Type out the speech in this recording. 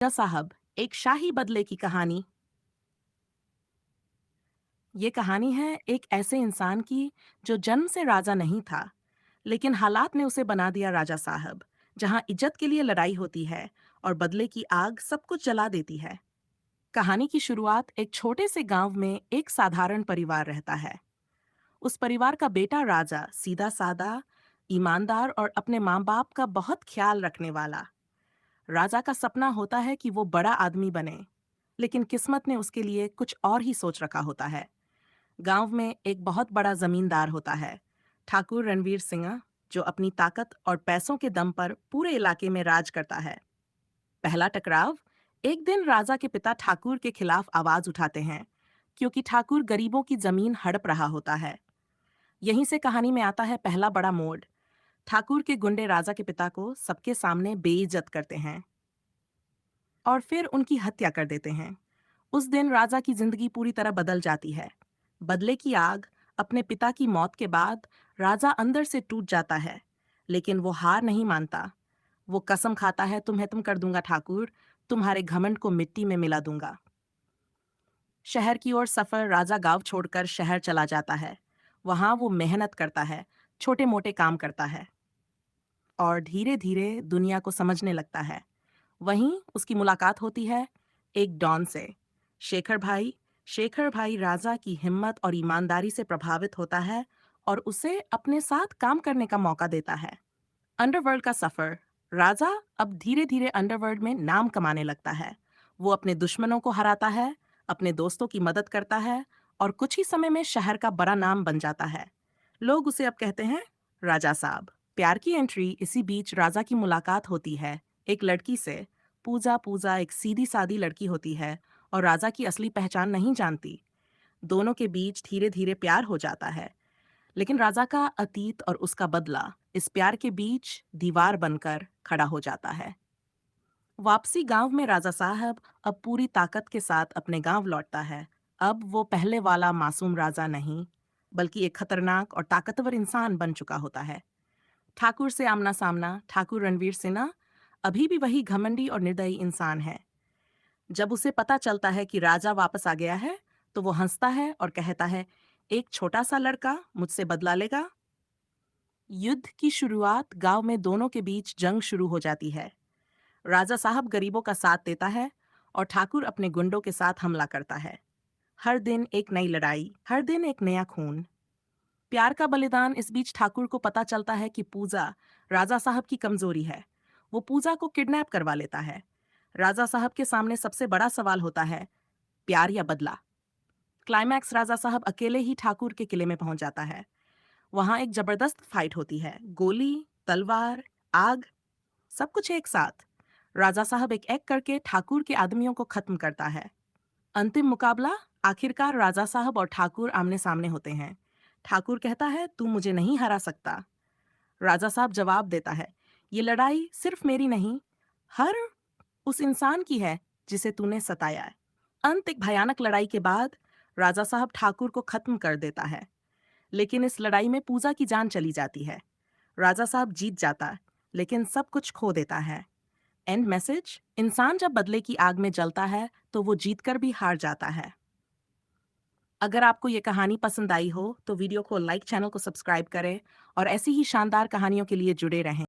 राजा साहब एक शाही बदले की कहानी। ये कहानी है एक ऐसे इंसान की जो जन्म से राजा नहीं था, लेकिन हालात ने उसे बना दिया राजा साहब। जहां इज्जत के लिए लड़ाई होती है और बदले की आग सब कुछ जला देती है। कहानी की शुरुआत एक छोटे से गांव में एक साधारण परिवार रहता है। उस परिवार का बेटा राजा सीधा साधा, ईमानदार और अपने माँ बाप का बहुत ख्याल रखने वाला। राजा का सपना होता है कि वो बड़ा आदमी बने, लेकिन किस्मत ने उसके लिए कुछ और ही सोच रखा होता है। गांव में एक बहुत बड़ा जमींदार होता है, ठाकुर रणवीर सिंह, जो अपनी ताकत और पैसों के दम पर पूरे इलाके में राज करता है। पहला टकराव एक दिन राजा के पिता ठाकुर के खिलाफ आवाज उठाते हैं, क्योंकि ठाकुर गरीबों की जमीन हड़प रहा होता है। यहीं से कहानी में आता है पहला बड़ा मोड़। ठाकुर के गुंडे राजा के पिता को सबके सामने बेइज्जत करते हैं और फिर उनकी हत्या कर देते हैं। उस दिन राजा की जिंदगी पूरी तरह बदल जाती है। बदले की आग। अपने पिता की मौत के बाद राजा अंदर से टूट जाता है, लेकिन वो हार नहीं मानता। वो कसम खाता है, तुम्हें तुम कर दूंगा ठाकुर, तुम्हारे घमंड को मिट्टी में मिला दूंगा। शहर की ओर सफर। राजा गांव छोड़कर शहर चला जाता है। वहां वो मेहनत करता है, छोटे मोटे काम करता है और धीरे धीरे दुनिया को समझने लगता है। वहीं उसकी मुलाकात होती है एक डॉन से, शेखर भाई। शेखर भाई राजा की हिम्मत और ईमानदारी से प्रभावित होता है और उसे अपने साथ काम करने का मौका देता है। अंडरवर्ल्ड का सफर। राजा अब धीरे धीरे अंडरवर्ल्ड में नाम कमाने लगता है। वो अपने दुश्मनों को हराता है, अपने दोस्तों की मदद करता है और कुछ ही समय में शहर का बड़ा नाम बन जाता है। लोग उसे अब कहते हैं राजा साहब। प्यार की एंट्री। इसी बीच राजा की मुलाकात होती है एक लड़की से। पूजा पूजा एक सीधी सादी लड़की होती है और राजा की असली पहचान नहीं जानती। दोनों के बीच धीरे धीरे प्यार हो जाता है, लेकिन राजा का अतीत और उसका बदला इस प्यार के बीच दीवार बनकर खड़ा हो जाता है। वापसी गांव में राजा साहब अब पूरी ताकत के साथ अपने गांव लौटता है। अब वो पहले वाला मासूम राजा नहीं, बल्कि एक खतरनाक और ताकतवर इंसान बन चुका होता है। ठाकुर से आमना सामना। ठाकुर रणवीर सिन्हा अभी भी वही घमंडी और निर्दयी इंसान है। जब उसे पता चलता है कि राजा वापस आ गया है, तो वो हंसता है और कहता है, एक छोटा सा लड़का मुझसे बदला लेगा। युद्ध की शुरुआत। गांव में दोनों के बीच जंग शुरू हो जाती है। राजा साहब गरीबों का साथ देता है और ठाकुर अपने गुंडों के साथ हमला करता है। हर दिन एक नई लड़ाई, हर दिन एक नया खून, प्यार का बलिदान। इस बीच ठाकुर को पता चलता है कि पूजा राजा साहब की कमजोरी है। वो पूजा को किडनैप करवा लेता है। राजा साहब के सामने सबसे बड़ा सवाल होता है, प्यार या बदला। क्लाइमैक्स। राजा साहब अकेले ही ठाकुर के किले में पहुंच जाता है। वहां एक जबरदस्त फाइट होती है। गोली, तलवार, आग, सब कुछ एक साथ। राजा साहब एक एक करके ठाकुर के आदमियों को खत्म करता है। अंतिम मुकाबला। आखिरकार राजा साहब और ठाकुर आमने सामने होते हैं। ठाकुर कहता है, तू मुझे नहीं हरा सकता। राजा साहब जवाब देता है, ये लड़ाई सिर्फ मेरी नहीं, हर उस इंसान की है जिसे तूने सताया है। अंत। एक भयानक लड़ाई के बाद राजा साहब ठाकुर को खत्म कर देता है, लेकिन इस लड़ाई में पूजा की जान चली जाती है। राजा साहब जीत जाता है, लेकिन सब कुछ खो देता है। And message. इंसान जब बदले की आग में जलता है, तो वो जीतकर भी हार जाता है। अगर आपको ये कहानी पसंद आई हो, तो वीडियो को लाइक, चैनल को सब्सक्राइब करें और ऐसी ही शानदार कहानियों के लिए जुड़े रहें।